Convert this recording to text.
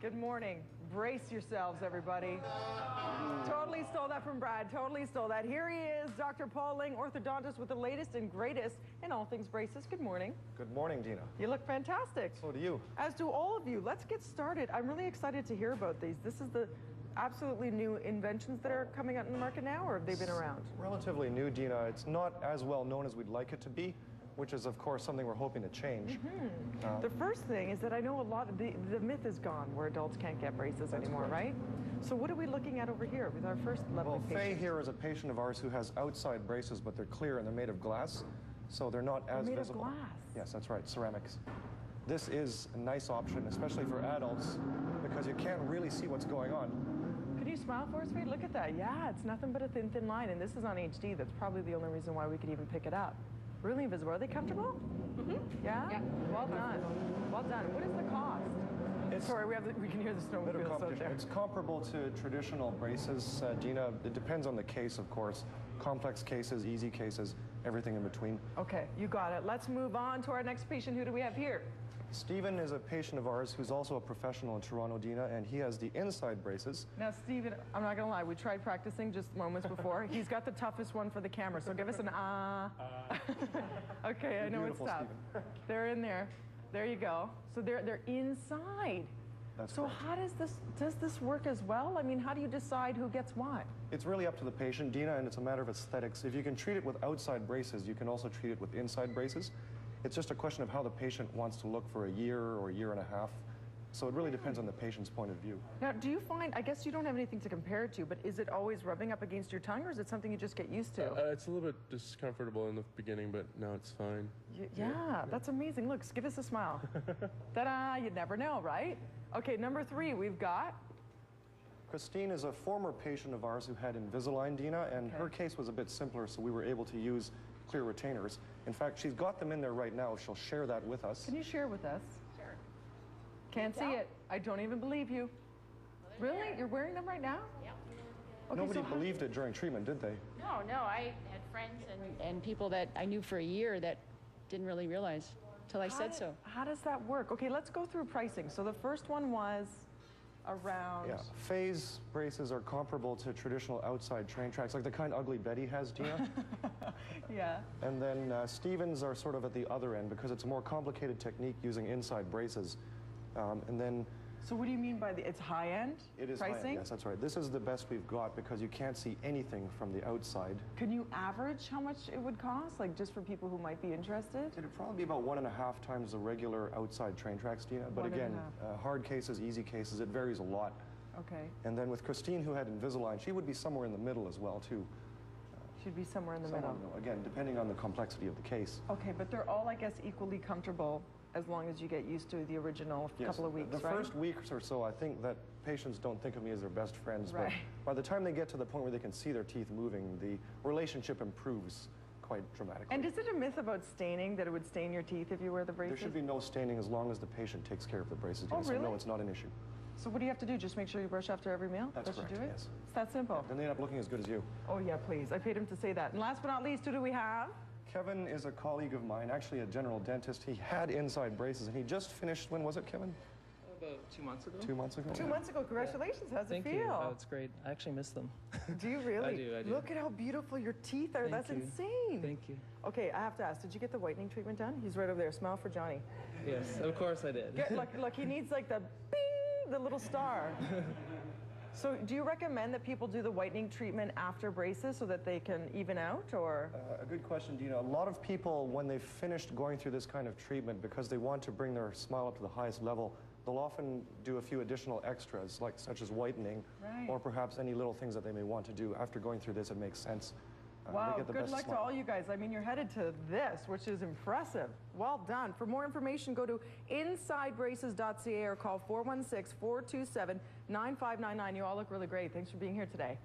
Good morning. Brace yourselves, everybody. Totally stole that from Brad. Totally stole that. Here he is, Dr. Paul Ling, orthodontist with the latest and greatest in all things braces. Good morning. Good morning, Dina. You look fantastic. So do you. As do all of you. Let's get started. I'm really excited to hear about these. This is the absolutely new inventions that are coming out in the market now, or have they been around? Relatively new, Dina. It's not as well known as we'd like it to be, which is, of course, something we're hoping to change. The first thing is that I know a lot of the myth is gone where adults can't get braces anymore, right? So what are we looking at over here with our first lovely patient? Faye here is a patient of ours who has outside braces, but they're clear and they're made of glass, so they're not as visible. Made of glass? Yes, that's right, ceramics. This is a nice option, especially for adults, because you can't really see what's going on. Can you smile for us, Faye? Look at that. Yeah, it's nothing but a thin, thin line, and this is on HD. That's probably the only reason why we could even pick it up. Really invisible. Are they comfortable? Mm-hmm. Yeah? Yeah. Well done. Well done. What is the cost? Sorry, we can hear the snowmobiles out there. It's comparable to traditional braces, Dina. It depends on the case, of course. Complex cases, easy cases, everything in between. Okay, you got it. Let's move on to our next patient. Who do we have here? Stephen is a patient of ours who's also a professional in Toronto, Dina, and he has the inside braces. Now, Stephen, I'm not gonna lie, we tried practicing just moments before. He's got the toughest one for the camera, so give us an ah. Okay, I know it's tough. They're in there. There you go. So they're inside. That's so correct. how does this work as well? I mean, how do you decide who gets what? It's really up to the patient, Dina, and it's a matter of aesthetics. If you can treat it with outside braces, you can also treat it with inside braces. It's just a question of how the patient wants to look for a year or a year and a half. So it really depends on the patient's point of view. Now, do you find, I guess you don't have anything to compare it to, but is it always rubbing up against your tongue, or is it something you just get used to? It's a little bit discomfortable in the beginning, but now it's fine. Yeah, that's amazing. Look, give us a smile. Ta-da, you never know, right? Okay, number 3, we've got... Christine is a former patient of ours who had Invisalign, Dina, and her case was a bit simpler, so we were able to use clear retainers. In fact, she's got them in there right now. She'll share that with us. Can you share with us? Sure. Can't see it. I don't even believe you. Really? You're wearing them right now? Yep. Okay, Nobody believed it during treatment, did they? No, I had friends and people that I knew for a year that didn't really realize till I said so. How does that work? Okay, let's go through pricing. So the first one was around... Yeah, Faye's braces are comparable to traditional outside train tracks, like the kind Ugly Betty has, Dina. Yeah. And then Stevens are sort of at the other end because it's a more complicated technique using inside braces. And then... So what do you mean by it's high-end It is pricing? high-end, yes, that's right. This is the best we've got because you can't see anything from the outside. Can you average how much it would cost, like just for people who might be interested? It'd probably be about 1.5 times the regular outside train tracks, Dina. But again, hard cases, easy cases, it varies a lot. Okay. And then with Christine, who had Invisalign, she would be somewhere in the middle as well, too. Should be somewhere in the middle. Again, depending on the complexity of the case. Okay, but they're all, I guess, equally comfortable as long as you get used to the original couple of weeks, the right? first week or so, I think that patients don't think of me as their best friends, right. But by the time they get to the point where they can see their teeth moving, the relationship improves quite dramatically. And is it a myth about staining, that it would stain your teeth if you wear the braces? There should be no staining as long as the patient takes care of the braces. Oh, really? So no, it's not an issue. So what do you have to do? Just make sure you brush after every meal? That's correct, do it? yes. It's that simple. Then they end up looking as good as you. Oh yeah, please. I paid him to say that. And last but not least, who do we have? Kevin is a colleague of mine, actually a general dentist. He had inside braces, and he just finished, when was it, Kevin? About 2 months ago. 2 months ago? 2 months ago. Congratulations. How's it feel? Thank you. Oh, it's great. I actually miss them. Do you really? I do. Look at how beautiful your teeth are. That's insane. Thank you. Okay, I have to ask, did you get the whitening treatment done? He's right over there. Smile for Johnny. Yes, of course I did. Look, he needs like the bing, the little star. So do you recommend that people do the whitening treatment after braces so that they can even out, or? A good question, Dina. A lot of people, when they've finished going through this kind of treatment, because they want to bring their smile up to the highest level, they'll often do a few additional extras, such as whitening, or perhaps any little things that they may want to do. After going through this, it makes sense. Wow, good luck to all you guys. I mean, you're headed to this, which is impressive. Well done. For more information, go to insidebraces.ca or call 416-427-9599. You all look really great. Thanks for being here today.